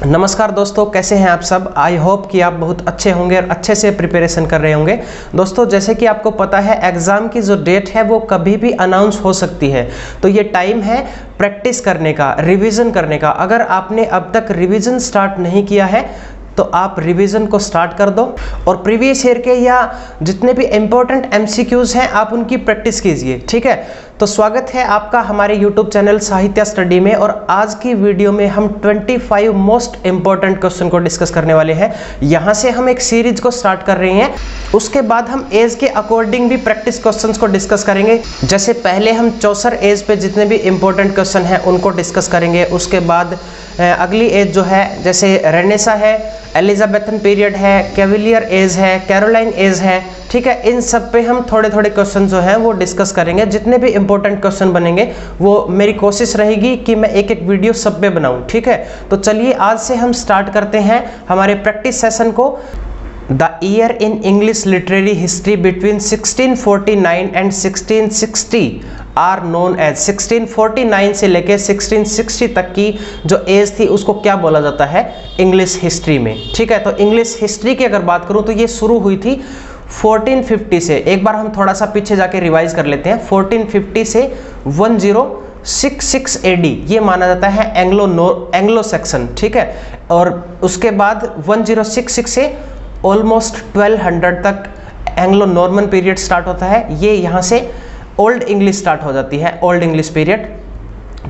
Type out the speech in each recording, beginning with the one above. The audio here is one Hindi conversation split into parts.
नमस्कार दोस्तों, कैसे हैं आप सब। आई होप कि आप बहुत अच्छे होंगे और अच्छे से प्रिपरेशन कर रहे होंगे। दोस्तों, जैसे कि आपको पता है एग्ज़ाम की जो डेट है वो कभी भी अनाउंस हो सकती है, तो ये टाइम है प्रैक्टिस करने का, रिवीजन करने का। अगर आपने अब तक रिवीजन स्टार्ट नहीं किया है तो आप रिवीजन को स्टार्ट कर दो और प्रीवियस ईयर के या जितने भी इम्पोर्टेंट एमसीक्यूज हैं आप उनकी प्रैक्टिस कीजिए। ठीक है, तो स्वागत है आपका हमारे यूट्यूब चैनल साहित्य स्टडी में। और आज की वीडियो में हम 25 मोस्ट इंपॉर्टेंट क्वेश्चन को डिस्कस करने वाले हैं। यहाँ से हम एक सीरीज को स्टार्ट कर रहे हैं, उसके बाद हम एज के अकॉर्डिंग भी प्रैक्टिस क्वेश्चंस को डिस्कस करेंगे। जैसे पहले हम 64 एज पे जितने भी इंपॉर्टेंट क्वेश्चन हैं उनको डिस्कस करेंगे। उसके बाद अगली एज जो है, जैसे रेनेसा है, एलिजाबेथन पीरियड है, कैविलियर एज है, कैरोलाइन एज है। ठीक है, इन सब पे हम थोड़े थोड़े क्वेश्चन जो हैं वो डिस्कस करेंगे। जितने भी इंपॉर्टेंट क्वेश्चन बनेंगे वो मेरी कोशिश रहेगी कि मैं एक एक वीडियो सब पे बनाऊं। ठीक है, तो चलिए आज से हम स्टार्ट करते हैं हमारे प्रैक्टिस सेशन को। The year in English literary history between 1649 and 1660 are known as. 1649 से लेके 1660 तक की जो एज थी उसको क्या बोला जाता है इंग्लिश हिस्ट्री में। ठीक है, तो इंग्लिश हिस्ट्री की अगर बात करूं तो ये शुरू हुई थी 1450 से। एक बार हम थोड़ा सा पीछे जाके रिवाइज कर लेते हैं। 1450 से 1066 एडी ये माना जाता है एंग्लो सेक्शन। ठीक है, और उसके बाद 1066 से ऑलमोस्ट 1200 तक एंग्लो नॉर्मन पीरियड स्टार्ट होता है। ये यहाँ से ओल्ड इंग्लिश स्टार्ट हो जाती है, ओल्ड इंग्लिश पीरियड।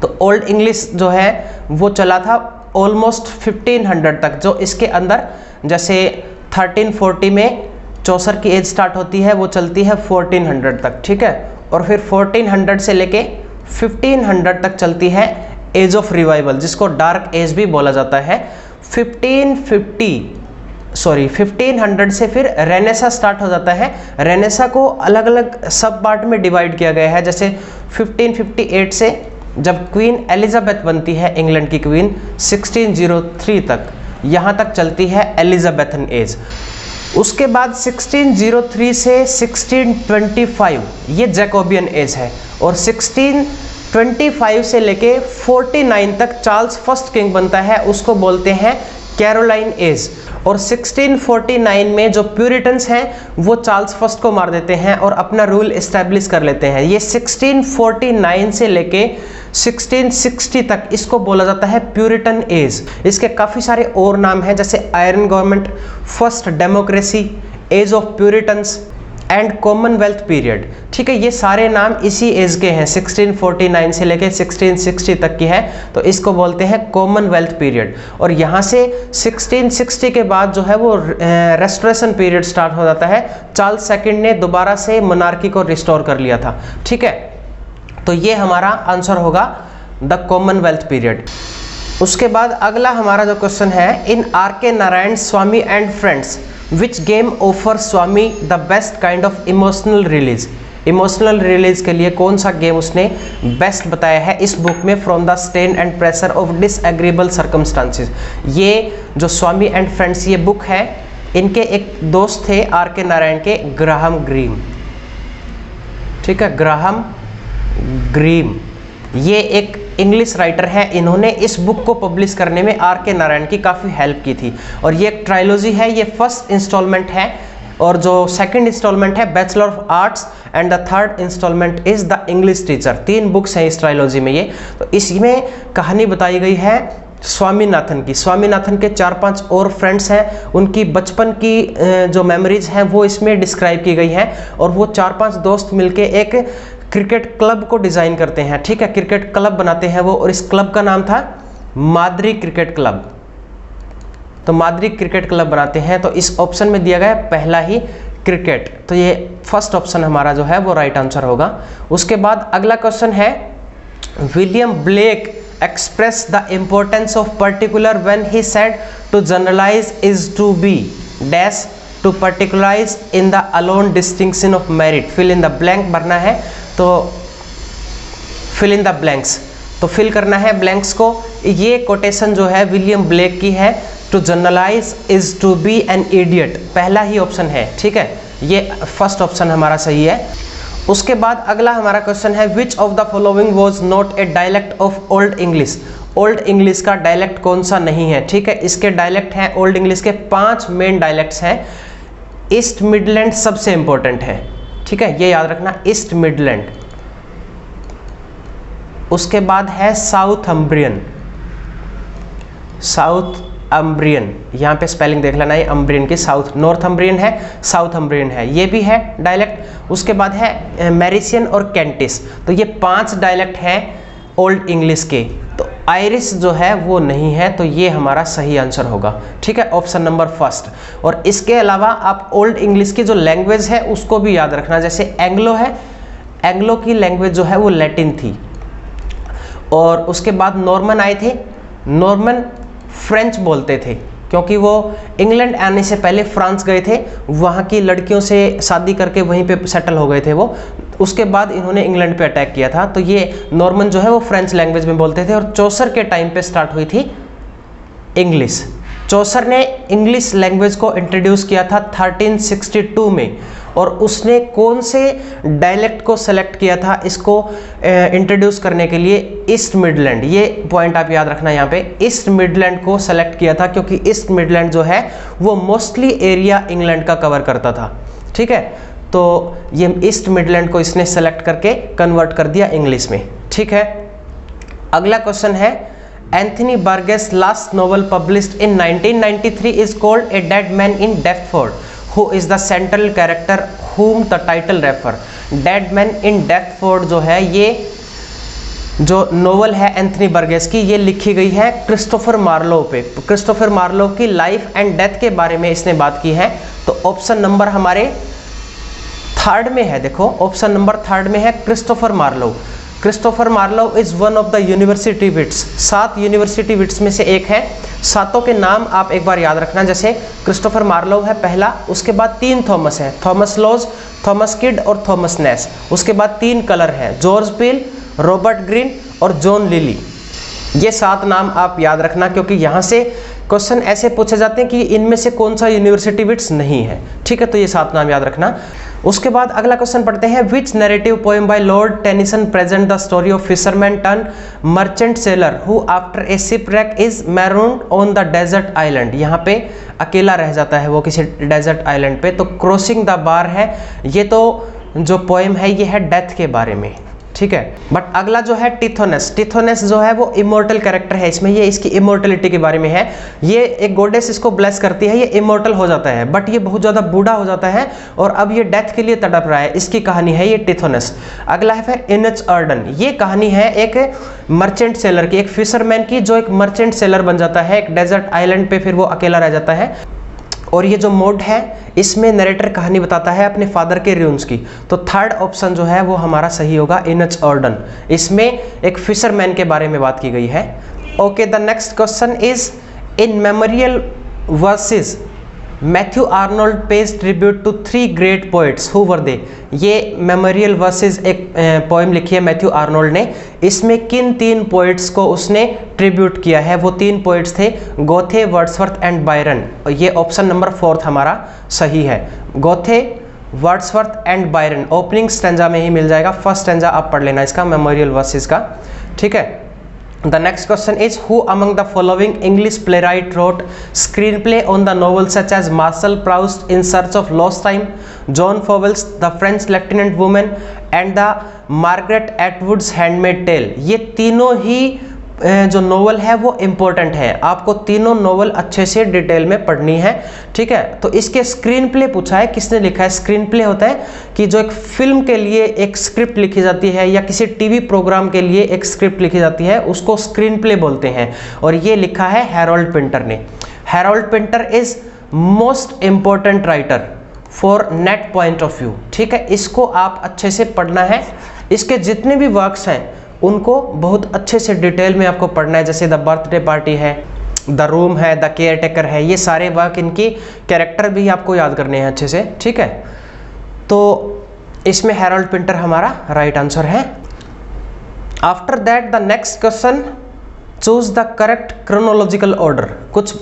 तो ओल्ड इंग्लिश जो है वो चला था ऑलमोस्ट 1500 तक। जो इसके अंदर जैसे 1340 में चौसर की एज स्टार्ट होती है, वो चलती है 1400 तक। ठीक है, और फिर 1400 से लेके 1500 तक चलती है एज ऑफ रिवाइवल, जिसको डार्क एज भी बोला जाता है। 1500 से फिर रेनेसा स्टार्ट हो जाता है। रेनेसा को अलग अलग सब पार्ट में डिवाइड किया गया है। जैसे 1558 से जब क्वीन एलिजाबेथ बनती है, इंग्लैंड की क्वीन, 1603 तक, यहाँ तक चलती है एलिजाबेथन एज। उसके बाद 1603 से 1625 ये जैकोबियन एज है। और 1625 से लेके 49 तक चार्ल्स फर्स्ट किंग बनता है, उसको बोलते हैं कैरोलाइन एज। और 1649 में जो प्यूरिटन्स हैं वो चार्ल्स फर्स्ट को मार देते हैं और अपना रूल एस्टेब्लिश कर लेते हैं। ये 1649 से लेके 1660 तक इसको बोला जाता है प्यूरिटन एज। इसके काफ़ी सारे और नाम हैं, जैसे iron government, first democracy, age of Puritans and Commonwealth period. ठीक है, ये सारे नाम इसी एज के हैं, 1649 से लेके 1660 तक की है, तो इसको बोलते हैं कॉमनवेल्थ पीरियड। और यहाँ से 1660 के बाद जो है वो रेस्टोरेशन पीरियड स्टार्ट हो जाता है। चार्ल्स सेकंड ने दोबारा से मोनार्की को रिस्टोर कर लिया था। ठीक है, तो ये हमारा आंसर होगा द कॉमनवेल्थ पीरियड। उसके बाद अगला हमारा जो क्वेश्चन है, in R K Narayan Swami and friends which game offer Swami the best kind of emotional release. Emotional release के लिए कौन सा गेम उसने बेस्ट बताया है इस बुक में, from the strain and pressure of disagreeable circumstances. ये जो स्वामी एंड फ्रेंड्स ये बुक है, इनके एक दोस्त थे आर के नारायण के, ग्राहम ग्रीम। ठीक है, ग्राहम ग्रीम ये एक इंग्लिश राइटर है। इन्होंने इस बुक को पब्लिश करने में आर के नारायण की काफ़ी हेल्प की थी। और ये एक ट्रायलॉजी है, ये फर्स्ट इंस्टॉलमेंट है, और जो सेकंड इंस्टॉलमेंट है bachelor of arts, and the third instalment is the English teacher. 3 books हैं इस ट्रायलॉजी में। ये तो इसमें कहानी बताई गई है स्वामीनाथन की। स्वामीनाथन के 4-5 और फ्रेंड्स हैं, उनकी बचपन की जो मेमोरीज हैं वो इसमें डिस्क्राइब की गई हैं। और वो 4-5 दोस्त मिलके एक क्रिकेट क्लब को डिज़ाइन करते हैं। ठीक है, क्रिकेट क्लब बनाते हैं वो, और इस क्लब का नाम था माद्री क्रिकेट क्लब। तो माद्री क्रिकेट क्लब बनाते हैं। तो इस ऑप्शन में दिया गया पहला ही क्रिकेट, तो ये फर्स्ट ऑप्शन हमारा जो है वो राइट आंसर होगा। उसके बाद अगला क्वेश्चन है, William Blake express the importance of particular when he said to generalise is to be dash to particularise in the alone distinction of merit. Fill in the blank भरना है, तो फिल इन द ब्लैंक्स, तो फिल करना है ब्लैंक्स को। ये कोटेशन जो है विलियम ब्लेक की है, to generalise is to be an idiot, पहला ही ऑप्शन है। ठीक है, ये फर्स्ट ऑप्शन हमारा सही है। उसके बाद अगला हमारा क्वेश्चन है, which of the following was not a dialect of old English. Old English का डायलेक्ट कौन सा नहीं है, ठीक है। इसके डायलेक्ट हैं ओल्ड इंग्लिश के 5 मेन डायलेक्ट्स हैं। ईस्ट मिडलैंड सबसे इंपॉर्टेंट है, ठीक है, ये याद रखना, ईस्ट मिडलैंड। उसके बाद है साउथम्ब्रियन, साउथम्ब्रियन, यहाँ पे स्पेलिंग देख लेना, ये अम्ब्रियन की साउथ, नॉर्थम्ब्रियन है, साउथम्ब्रियन है, ये भी है डायलेक्ट। उसके बाद है मैरिशियन और कैंटिस, तो ये 5 डायलेक्ट हैं ओल्ड इंग्लिश के। तो आयरिश जो है वो नहीं है, तो ये हमारा सही आंसर होगा, ठीक है, ऑप्शन नंबर फर्स्ट। और इसके अलावा आप ओल्ड इंग्लिश की जो लैंग्वेज है उसको भी याद रखना, जैसे एंग्लो है, एंग्लो की लैंग्वेज जो है वो लैटिन थी। और उसके बाद नॉर्मन आए थे, नॉर्मन फ्रेंच बोलते थे, क्योंकि वो इंग्लैंड आने से पहले फ्रांस गए थे, वहाँ की लड़कियों से शादी करके वहीं पे सेटल हो गए थे वो, उसके बाद इन्होंने इंग्लैंड पे अटैक किया था। तो ये नॉर्मन जो है वो फ्रेंच लैंग्वेज में बोलते थे। और चौसर के टाइम पे स्टार्ट हुई थी इंग्लिश। चौसर ने इंग्लिश लैंग्वेज को इंट्रोड्यूस किया था 1362 में, और उसने कौन से डायलेक्ट को सेलेक्ट किया था इसको इंट्रोड्यूस करने के लिए? East Midland. ये पॉइंट आप याद रखना, यहाँ पे ईस्ट मिडलैंड को सेलेक्ट किया था, क्योंकि ईस्ट मिडलैंड जो है वो मोस्टली एरिया इंग्लैंड का कवर करता था, ठीक है। तो ये ईस्ट मिडलैंड को इसने सेलेक्ट करके कन्वर्ट कर दिया इंग्लिश में, ठीक है। अगला क्वेश्चन है, Anthony Burgess last novel published in 1993 is called a dead man in Deptford, who is the central character whom the title refer। Dead man in Deptford जो है, ये जो नोवेल है एंथनी बर्गेस की, ये लिखी गई है क्रिस्टोफर मार्लो पे। क्रिस्टोफर मार्लो की लाइफ एंड डेथ के बारे में इसने बात की है। तो ऑप्शन नंबर हमारे 3rd में है, देखो ऑप्शन नंबर 3rd में है Christopher Marlowe. Christopher Marlowe is one of the University Wits, 7 University Wits में से एक है। 7 के नाम आप एक बार याद रखना, जैसे क्रिस्टोफर मार्लो है पहला, उसके बाद 3 थॉमस है, थॉमस लॉज, थॉमस किड और थॉमस नेस। उसके बाद 3 कलर हैं, जॉर्ज पील, रॉबर्ट ग्रीन और जॉन लिली। ये 7 नाम आप याद रखना, क्योंकि यहाँ से क्वेश्चन ऐसे पूछे जाते हैं कि इनमें से कौन सा यूनिवर्सिटी विट्स नहीं है, ठीक है। तो ये 7 नाम याद रखना। उसके बाद अगला क्वेश्चन पढ़ते हैं, which narrative poem by Lord Tennyson present the story of fisherman turn merchant sailor who after a shipwreck is marooned on the desert island. यहाँ पे अकेला रह जाता है वो किसी डेजर्ट आइलैंड पे। तो क्रॉसिंग द बार है, ये तो जो पोएम है ये है डेथ के बारे में, ठीक है। बट अगला जो है टिथोनस, टिथोनस जो है वो इमोर्टल कैरेक्टर है इसमें, ये इसकी इमोर्टलिटी के बारे में है। ये एक गॉडेस इसको ब्लेस करती है, ये इमोर्टल हो जाता है, बट ये बहुत ज़्यादा बूढ़ा हो जाता है और अब ये डेथ के लिए तड़प रहा है। इसकी कहानी है ये टिथोनस। अगला है फिर इनच अर्डन, ये कहानी है एक मर्चेंट सेलर की, एक फिशरमैन की, जो एक मर्चेंट सेलर बन जाता है एक डेजर्ट आइलैंड पे, फिर वो अकेला रह जाता है। और ये जो मोड है इसमें नरेटर कहानी बताता है अपने फादर के रून्स की। तो 3rd ऑप्शन जो है वो हमारा सही होगा, इनच अर्डन। इसमें एक फिशरमैन के बारे में बात की गई है। Okay, the next question is, in memorial verses Matthew Arnold pays tribute to 3 great poets, who were they. ये मेमोरियल वर्सेस एक पोएम लिखी है मैथ्यू आर्नोल्ड ने, इसमें किन 3 पोइट्स को उसने ट्रिब्यूट किया है? वो 3 पोइट्स थे, गोथे, वर्ड्सवर्थ एंड बायरन। और ये ऑप्शन नंबर 4 हमारा सही है, Goethe, Wordsworth and Byron. Opening stanza में ही मिल जाएगा, फर्स्ट स्टैंजा आप पढ़ लेना इसका, मेमोरियल वर्सेस का, ठीक है। The next question is, who among the following English playwright wrote screenplay on the novels such as Marcel Proust In Search of Lost Time, John Fowles The French Lieutenant Woman and the Margaret Atwood's Handmaid's Tale। ये तीनों ही जो नोवेल है वो इम्पोर्टेंट है, आपको तीनों नोवेल अच्छे से डिटेल में पढ़नी है, ठीक है। तो इसके स्क्रीन प्ले पूछा है, किसने लिखा है? स्क्रीन प्ले होता है कि जो एक फिल्म के लिए एक स्क्रिप्ट लिखी जाती है या किसी टीवी प्रोग्राम के लिए एक स्क्रिप्ट लिखी जाती है, उसको स्क्रीन प्ले बोलते हैं। और ये लिखा है हैरोल्ड पिंटर ने। Harold Pinter is most important writer for net point of view, ठीक है। इसको आप अच्छे से पढ़ना है, इसके जितने भी वर्क्स हैं उनको बहुत अच्छे से डिटेल में आपको पढ़ना है। जैसे द बर्थडे पार्टी है, द रूम है, द केयर टेकर है, ये सारे वर्क, इनकी कैरेक्टर भी आपको याद करने हैं अच्छे से, ठीक है। तो इसमें हैरोल्ड पिंटर हमारा राइट आंसर है। After that the next question, choose the correct chronological order. कुछ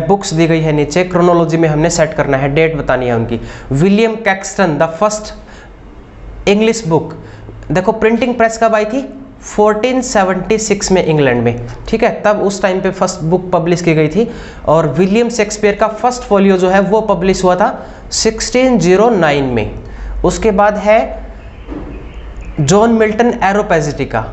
बुक्स दी गई है नीचे, क्रोनोलॉजी में हमने सेट करना है, डेट बतानी है उनकी। William Caxton the first English book, देखो प्रिंटिंग प्रेस कब आई थी? 1476 में इंग्लैंड में, ठीक है, तब उस टाइम पे फर्स्ट बुक पब्लिश की गई थी। और विलियम शेक्सपियर का फर्स्ट फोलियो जो है वो पब्लिश हुआ था 1609 में। उसके बाद है जॉन मिल्टन एरोपैजिटिका,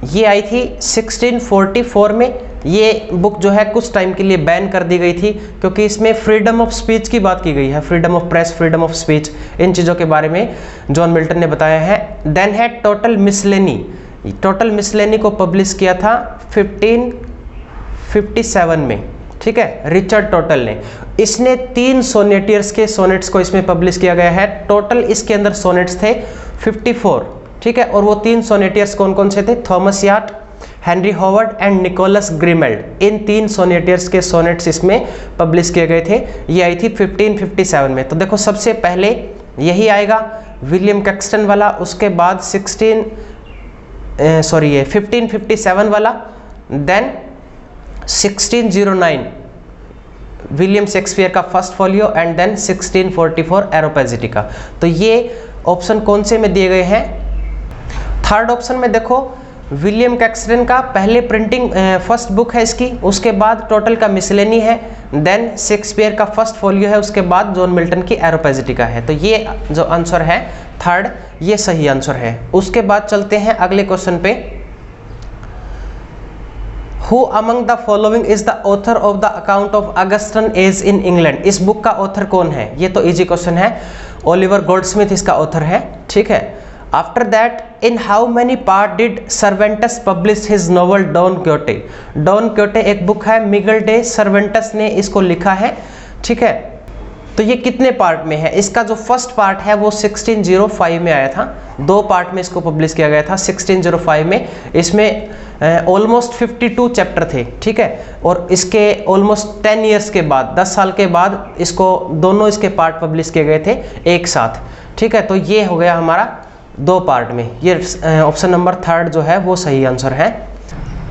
ये आई थी 1644 में। ये बुक जो है कुछ टाइम के लिए बैन कर दी गई थी क्योंकि इसमें फ्रीडम ऑफ स्पीच की बात की गई है, freedom of press, freedom of speech, इन चीज़ों के बारे में जॉन मिल्टन ने बताया है। देन है टोटल मिसलेनी, टोटल मिसलेनी को पब्लिश किया था 1557 में, ठीक है, रिचर्ड टोटल ने। इसने 3 सोनेटियर्स के सोनेट्स को इसमें पब्लिश किया गया है। टोटल इसके अंदर सोनेट्स थे 54, ठीक है, और वो 3 सोनेटियर्स कौन कौन से थे? Thomas Wyatt, Henry Howard and Nicholas Grimald. इन 3 सोनेटियर्स के सोनेट्स इसमें पब्लिश किए गए थे। ये आई थी 1557 में। तो देखो सबसे पहले यही आएगा विलियम कैक्सटन वाला, उसके बाद 1557 वाला, देन 1609 विलियम शेक्सपियर का first folio and then 1644 Areopagitica. तो ये ऑप्शन कौन से में दिए गए हैं? थर्ड ऑप्शन में देखो विलियम कैक्सटन का पहले प्रिंटिंग फर्स्ट बुक है इसकी, उसके बाद टोटल का मिसलेनी है, देन शेक्सपियर का फर्स्ट फोलियो है, उसके बाद जॉन मिल्टन की एरोपैजिटिका है। तो ये जो आंसर है थर्ड, ये सही आंसर है। उसके बाद चलते हैं अगले क्वेश्चन पे। Who among the following is the author of the account of Augustan age in England? इस बुक का ऑथर कौन है? ये तो इजी क्वेश्चन है, ओलिवर गोल्डस्मिथ इसका ऑथर है, ठीक है। After that in how many part did Cervantes publish his novel Don Quixote? Don Quixote एक बुक है, मिगल डे सर्वेंटस ने इसको लिखा है, ठीक है। तो ये कितने पार्ट में है? इसका जो फर्स्ट पार्ट है वो 1605 में आया था, 2 पार्ट में इसको पब्लिश किया गया था 1605 में। इसमें ऑलमोस्ट 52 चैप्टर थे, ठीक है, और इसके ऑलमोस्ट 10 ईयर्स के बाद, 10 साल के बाद इसको दोनों इसके पार्ट पब्लिश किए गए थे एक साथ, ठीक है। तो ये हो गया हमारा 2 पार्ट में, ये ऑप्शन नंबर थर्ड जो है वो सही आंसर है।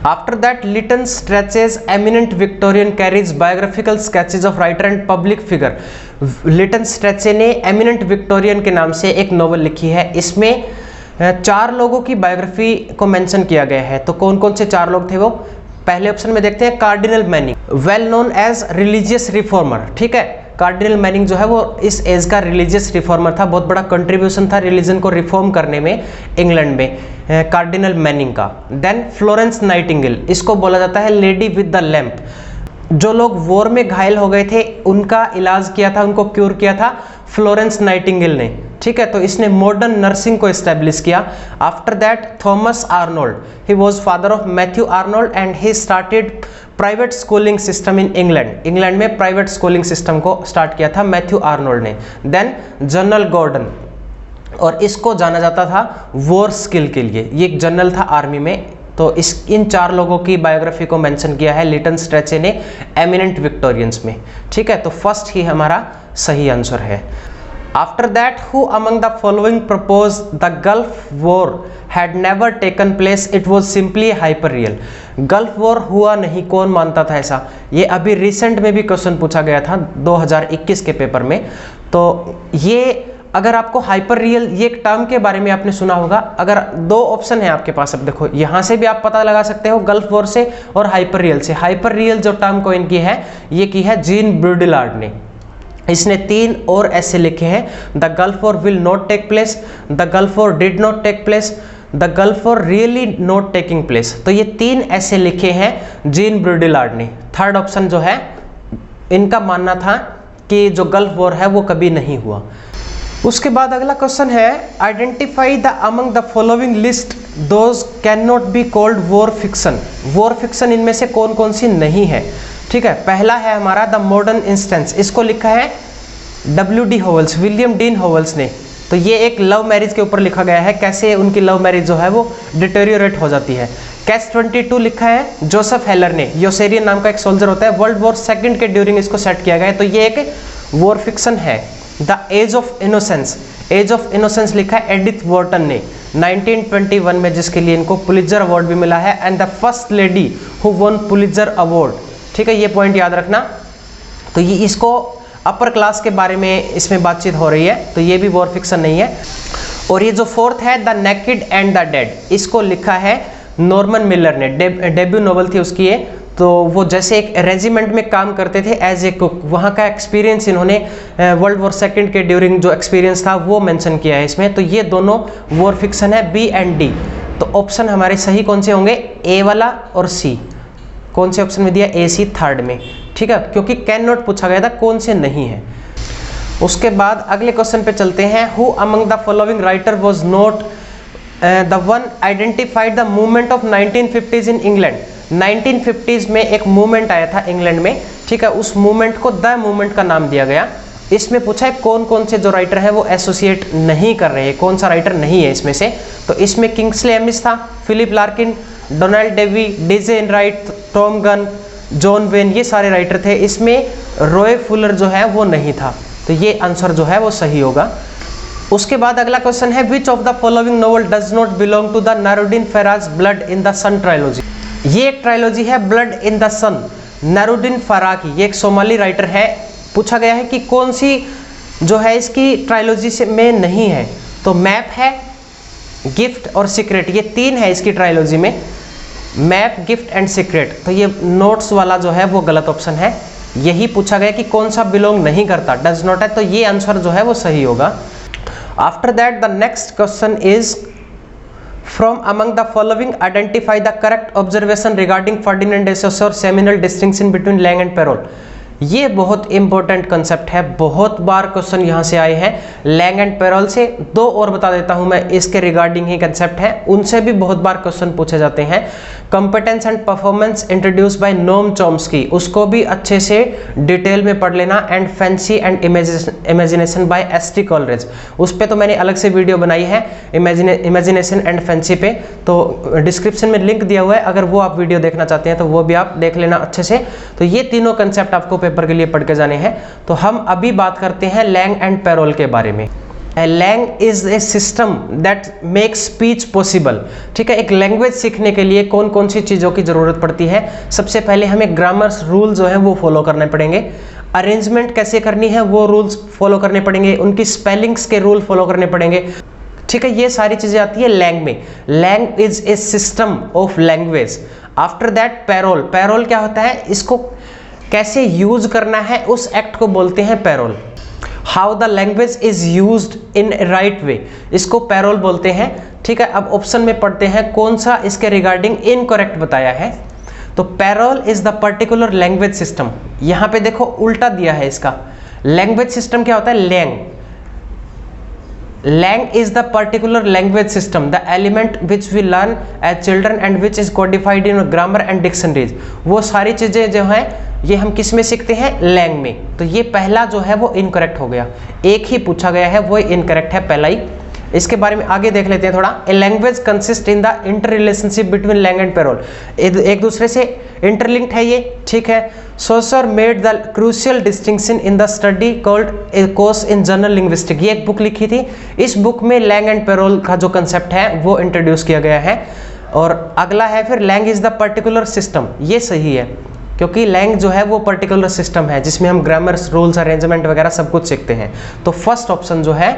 After that, Lytton stretches eminent Victorian carries biographical sketches of writer and public figure. Liton स्ट्रेचे ने एमिनेंट विक्टोरियन के नाम से एक नॉवल लिखी है। इसमें 4 लोगों की बायोग्राफी को मेंशन किया गया है। तो कौन कौन से 4 लोग थे वो? पहले ऑप्शन में देखते हैं Cardinal Manning, well known as religious reformer, ठीक है। कार्डिनल मैनिंग जो है वो इस एज का रिलीजियस रिफॉर्मर था, बहुत बड़ा कंट्रीब्यूशन था रिलीजन को रिफॉर्म करने में इंग्लैंड में कार्डिनल मैनिंग का। देन फ्लोरेंस नाइटिंगेल, इसको बोला जाता है लेडी विद द लैम्प। जो लोग वॉर में घायल हो गए थे उनका इलाज किया था, उनको क्योर किया था फ्लोरेंस नाइटिंगेल ने, ठीक है। तो इसने मॉडर्न नर्सिंग को एस्टेब्लिश किया। After that Thomas Arnold, he was father of Matthew Arnold and he started private schooling system in England. England में प्राइवेट स्कूलिंग सिस्टम को स्टार्ट किया था मैथ्यू आर्नोल्ड ने। देन जनरल गॉर्डन, और इसको जाना जाता था वॉर स्किल के लिए, ये एक जनरल था आर्मी में। तो इन 4 लोगों की बायोग्राफी को मेंशन किया है लिटन स्ट्रेचे ने एमिनेंट विक्टोरियंस में, ठीक है। तो फर्स्ट ही हमारा सही आंसर है। After that who among the following propose the Gulf war had never taken place, it was simply hyper real. Gulf war हुआ नहीं, कौन मानता था ऐसा? ये अभी रिसेंट में भी क्वेश्चन पूछा गया था 2021 के पेपर में। तो ये अगर आपको हाइपर रियल, ये एक टर्म के बारे में आपने सुना होगा। अगर 2 ऑप्शन है आपके पास, अब देखो यहाँ से भी आप पता लगा सकते हो गल्फ वॉर से और हाइपर रियल से। हाइपर रियल जो टर्म कॉइन की है, ये की है जीन ब्रूडिलार्ड ने। इसने 3 और ऐसे लिखे हैं, the Gulf War will not take place, the Gulf War did not take place, the Gulf War really not taking place. तो ये 3 ऐसे लिखे हैं जीन ब्रूडिलार्ड ने। थर्ड ऑप्शन जो है, इनका मानना था कि जो गल्फ वॉर है वो कभी नहीं हुआ। उसके बाद अगला क्वेश्चन है, identify the among the following list those can not be called war fiction. War fiction इनमें से कौन कौन सी नहीं है, ठीक है। पहला है हमारा द मॉडर्न इंस्टेंस, इसको लिखा है WD Havells, William dean Havells ने। तो ये एक लव मैरिज के ऊपर लिखा गया है, कैसे उनकी लव मैरिज जो है वो डिटेरियोरेट हो जाती है। कैच 22 लिखा है जोसेफ हेलर ने, योसेरियन नाम का एक सोल्जर होता है, वर्ल्ड वॉर 2 के ड्यूरिंग इसको सेट किया गया है। तो ये एक वॉर फिक्शन है। The Age of Innocence, Age of Innocence लिखा है एडिथ वॉर्टन ने 1921 में, जिसके लिए इनको पुलित्जर अवार्ड भी मिला है। And the first lady who one Pulitzer award, ठीक है, ये पॉइंट याद रखना। तो ये इसको अपर क्लास के बारे में इसमें बातचीत हो रही है, तो ये भी वॉर फिक्शन नहीं है। और ये जो फोर्थ है the naked and the dead, इसको लिखा है नॉर्मन मिलर ने, डेब्यू नॉवल थी उसकी ये। तो वो जैसे एक रेजिमेंट में काम करते थे एज ए कुक, वहाँ का एक्सपीरियंस इन्होंने वर्ल्ड वॉर सेकंड के ड्यूरिंग जो एक्सपीरियंस था वो मेंशन किया है इसमें। तो ये दोनों वॉर फिक्शन है, बी एंड डी। तो ऑप्शन हमारे सही कौन से होंगे, ए वाला और सी। कौन से ऑप्शन में दिया, ए सी थर्ड में, ठीक है, क्योंकि कैन नॉट पूछा गया था, कौन से नहीं है। उसके बाद अगले क्वेश्चन पे चलते हैं। Who among the following writer was not the one identified the movement of 1950s in England. 1950s में एक मूवमेंट आया था इंग्लैंड में, ठीक है, उस मूवमेंट को द मूवमेंट का नाम दिया गया। इसमें पूछा है कौन कौन से जो राइटर है वो एसोसिएट नहीं कर रहे हैं, कौन सा राइटर नहीं है इसमें से। तो इसमें किंग्सले एमिस था, Philip Larkin, Donald Davie, DJ Enright, Tom Gunn, John Wain, ये सारे राइटर थे। इसमें रॉय फुलर जो है वो नहीं था। तो ये आंसर जो है वो सही होगा। उसके बाद अगला क्वेश्चन है which of the following novel does not belong to the Nuruddin Farah blood in the sun trilogy. ये एक ट्रायलॉजी है blood in the sun, Nuruddin Farah की, ये एक सोमाली राइटर है। पूछा गया है कि कौन सी जो है इसकी ट्रायलॉजी से में नहीं है। तो मैप है, गिफ्ट और सीक्रेट, ये तीन है इसकी ट्रायलॉजी में, मैप, गिफ्ट एंड सीक्रेट। तो ये नोट्स वाला जो है वो गलत ऑप्शन है। यही पूछा गया कि कौन सा बिलोंग नहीं करता, डज नॉट है, तो ये आंसर जो है वो सही होगा। After that the next question is from among the following identify the correct observation regarding Ferdinand de Saussure seminal distinction between langue and parole. ये बहुत इंपॉर्टेंट कंसेप्ट है, बहुत बार क्वेश्चन यहाँ से आए हैं। लैंग एंड पेरोल से दो और बता देता हूँ मैं, इसके रिगार्डिंग ही कंसेप्ट है, उनसे भी बहुत बार क्वेश्चन पूछे जाते हैं। Competence and performance introduce by Noam Chomsky, उसको भी अच्छे से डिटेल में पढ़ लेना। And fancy and imagination by ST. Coleridge, उस पर तो मैंने अलग से वीडियो बनाई है इमेजिनेशन एंड फैंसी पे, तो डिस्क्रिप्शन में लिंक दिया हुआ है, अगर वो आप वीडियो देखना चाहते हैं तो वो भी आप देख लेना अच्छे से। तो ये तीनों कंसेप्ट आपको पेपर के लिए पढ़ के जाने हैं। तो हम अभी बात करते हैं लैंग एंड पेरोल के बारे में। Langue is a system that makes speech possible, ठीक है। एक लैंग्वेज सीखने के लिए कौन कौन सी चीज़ों की ज़रूरत पड़ती है। सबसे पहले हमें ग्रामर्स रूल जो है वो फॉलो करने पड़ेंगे, अरेंजमेंट कैसे करनी है वो रूल्स फॉलो करने पड़ेंगे, उनकी स्पेलिंग्स के रूल फॉलो करने पड़ेंगे, ठीक है। ये सारी चीज़ें आती है लैंग में। Langue is a system of language. After that parole, parole क्या होता है, इसको कैसे यूज करना है उस एक्ट को बोलते हैं payroll. How the language is used in right way, इसको पेरोल बोलते हैं, ठीक है। अब ऑप्शन में पढ़ते हैं कौन सा इसके रिगार्डिंग इनकरेक्ट बताया है। तो payroll is the particular language system, यहाँ पे देखो उल्टा दिया है इसका। लैंग्वेज सिस्टम क्या होता है, langue, langue is the particular language system, the element which we learn as children and which is codified in grammar and dictionaries. वो सारी चीजें जो है ये हम किस में सीखते हैं, लैंग में। तो ये पहला जो है वो इनकरेक्ट हो गया, एक ही पूछा गया है वो इनकरेक्ट है पहला ही। इसके बारे में आगे देख लेते हैं थोड़ा। A language consist in the inter relationship between langue and parole, एक दूसरे से इंटरलिंक्ड है ये, ठीक है। Saussure made the crucial distinction in the study called a course in general linguistic, ये एक बुक लिखी थी, इस बुक में लैंग एंड पेरोल का जो कंसेप्ट है वो इंट्रोड्यूस किया गया है। और अगला है फिर langue is the particular system, ये सही है क्योंकि लैंग जो है वो पर्टिकुलर सिस्टम है जिसमें हम ग्रामर्स, रूल्स, अरेंजमेंट वगैरह सब कुछ सीखते हैं। तो फर्स्ट ऑप्शन जो है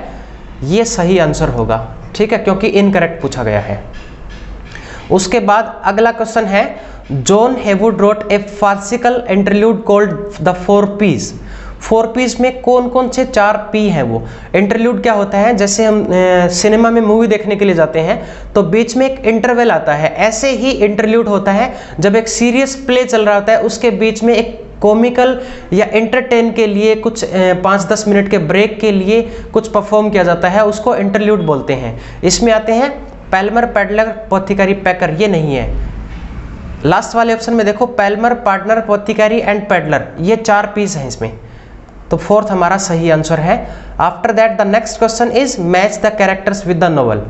ये सही आंसर होगा, ठीक है, क्योंकि इनकरेक्ट पूछा गया है। उसके बाद अगला क्वेश्चन है John Heywood wrote a farcical interlude called the 4 Ps। 4 Ps में कौन कौन से 4 P हैं वो। इंटरल्यूड क्या होता है, जैसे हम सिनेमा में मूवी देखने के लिए जाते हैं तो बीच में एक इंटरवल आता है, ऐसे ही इंटरल्यूड होता है जब एक सीरियस प्ले चल रहा होता है उसके बीच में एक कॉमिकल या एंटरटेन के लिए कुछ 5-10 मिनट के ब्रेक के लिए कुछ परफॉर्म किया जाता है, उसको इंटरल्यूड बोलते हैं। इसमें आते हैं पैल्मर, पेडलर, पोथिकारी, पैकर, ये नहीं है। लास्ट वाले ऑप्शन में देखो पैल्मर, पार्टनर, पोथिकारी एंड पेडलर, ये 4 Ps हैं इसमें। तो फोर्थ हमारा सही आंसर है। After that the next question is match the characters with the novel.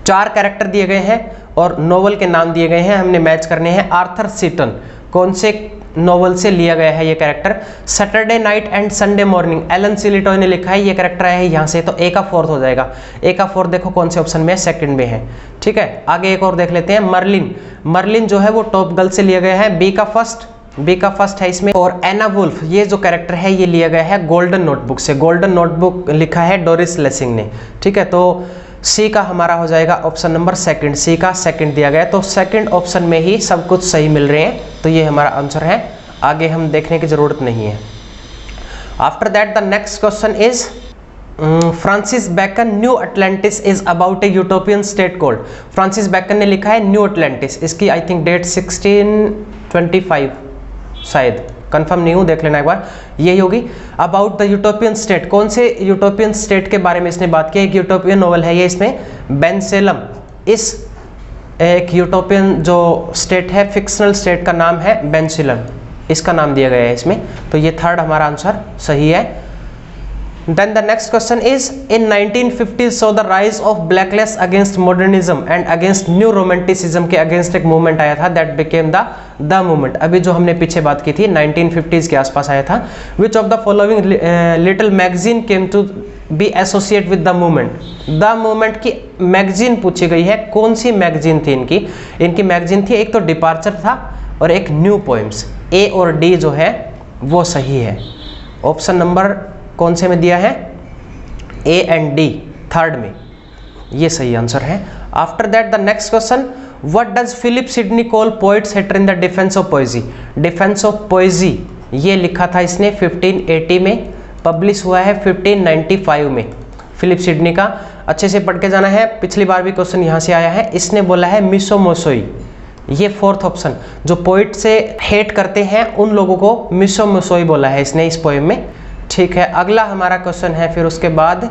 4 character दिए गए हैं और नोवेल के नाम दिए गए हैं, हमने मैच करने हैं। आर्थर सीटन, कौन से नोवेल से लिया गया है ये character. Saturday night and Sunday morning, Alan Sillitoe ने लिखा है, ये कैरेक्टर आया है यहाँ से, तो ए का 4th हो जाएगा। ए का 4th देखो कौन से ऑप्शन में है, सेकंड में है, ठीक है। आगे एक और देख लेते हैं, मर्लिन। मर्लिन जो है वो टॉप गर्ल से लिया गया है, बी का फर्स्ट है इसमें। और एना वुल्फ, ये जो कैरेक्टर है ये लिया गया है गोल्डन नोटबुक से। गोल्डन नोटबुक लिखा है डोरिस लेसिंग ने, ठीक है। तो सी का हमारा हो जाएगा ऑप्शन नंबर सेकंड, सी का सेकंड दिया गया है, तो सेकंड ऑप्शन में ही सब कुछ सही मिल रहे हैं, तो ये हमारा आंसर है, आगे हम देखने की जरूरत नहीं है। After that the next question is Francis bacon new Atlantis is about A utopian state cold. Francis bacon ने लिखा है न्यू अटलांटिस, इसकी आई थिंक डेट 1625 शायद, कंफर्म नहीं हूँ, देख लेना एक बार, यही होगी। अबाउट द यूटोपियन स्टेट, कौन से यूटोपियन स्टेट के बारे में इसने बात की? एक यूटोपियन नोवेल है ये, इसमें बेनसेलम, इस एक यूटोपियन जो स्टेट है, फिक्शनल स्टेट का नाम है बेनसेलम, इसका नाम दिया गया है इसमें, तो ये थर्ड हमारा आंसर सही है। Then the next question is in 1950s saw the rise of backlash against modernism and against new romanticism के against एक movement आया था that became the movement। अभी जो हमने पीछे बात की थी 1950s के आसपास आया था। Which of the following little magazine came to be associated with the movement? The movement की मैगजीन पूछी गई है, कौन सी मैगजीन थी इनकी? इनकी मैगजीन थी, एक तो डिपार्चर था और एक न्यू पोएम्स। ए और डी जो है वो सही है। ऑप्शन नंबर कौन से में दिया है? ए एंड डी, थर्ड में, ये सही आंसर है। After that the next question, what does Philip Sidney call poets hater in the Defence of Poesy? Defence of Poesy ये लिखा था इसने 1580 में, पब्लिश हुआ है 1595 में। फिलिप सिडनी का अच्छे से पढ़ के जाना है, पिछली बार भी क्वेश्चन यहाँ से आया है। इसने बोला है मिसोमोसोई, ये फोर्थ ऑप्शन, जो पोइट से हेट करते हैं उन लोगों को मिसोमोसोई बोला है इसने इस पोएम में। ठीक है, अगला हमारा क्वेश्चन है फिर उसके बाद,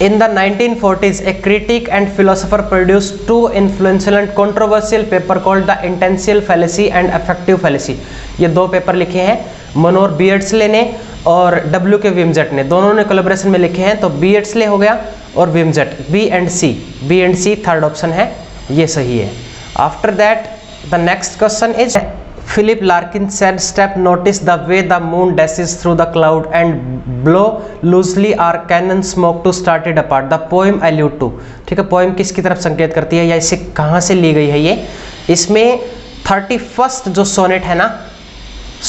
in the 1940s a critic and philosopher produced two influential and controversial paper called the intentional fallacy and affective fallacy. ये दो पेपर लिखे हैं मनोर बियर्ड्सले ने और डब्ल्यू के विमजेट ने, दोनों ने कोलैबोरेशन में लिखे हैं, तो बियर्ड्सले हो गया और Wimsatt, B and C third option है, ये सही है। After that the next question is Philip Larkin said, "Step notice the way the moon dashes through the cloud and blow loosely or cannon smoke to start it apart." The poem allude to, ठीक है, पोएम किसकी तरफ संकेत करती है या इसे कहाँ से ली गई है? ये इसमें 31st जो सोनेट है ना,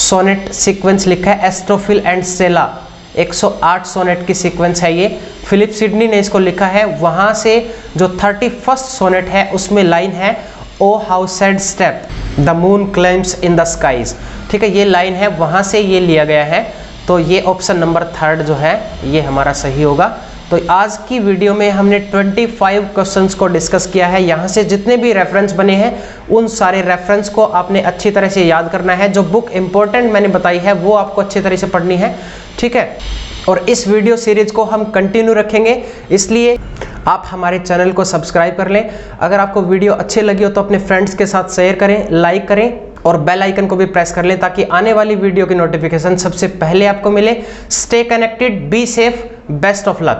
सोनेट सीक्वेंस लिखा है एस्ट्रोफिल एंड स्टेला, 108 सोनेट की सीक्वेंस है ये, फिलिप सिडनी ने इसको लिखा है। वहाँ से जो 31st सोनेट है उसमें लाइन है, O how sad step the moon climbs in the skies, ठीक है, ये लाइन है, वहाँ से ये लिया गया है, तो ये ऑप्शन नंबर थर्ड जो है ये हमारा सही होगा। तो आज की वीडियो में हमने 25 क्वेश्चंस को डिस्कस किया है। यहाँ से जितने भी रेफरेंस बने हैं उन सारे रेफरेंस को आपने अच्छी तरह से याद करना है। जो बुक इंपॉर्टेंट मैंने बताई है वो आपको अच्छी तरह से पढ़नी है, ठीक है। और इस वीडियो सीरीज को हम कंटिन्यू रखेंगे, इसलिए आप हमारे चैनल को सब्सक्राइब कर लें। अगर आपको वीडियो अच्छी लगी हो तो अपने फ्रेंड्स के साथ शेयर करें, लाइक करें और बेल आइकन को भी प्रेस कर लें ताकि आने वाली वीडियो की नोटिफिकेशन सबसे पहले आपको मिले। Stay connected, be safe, best of luck.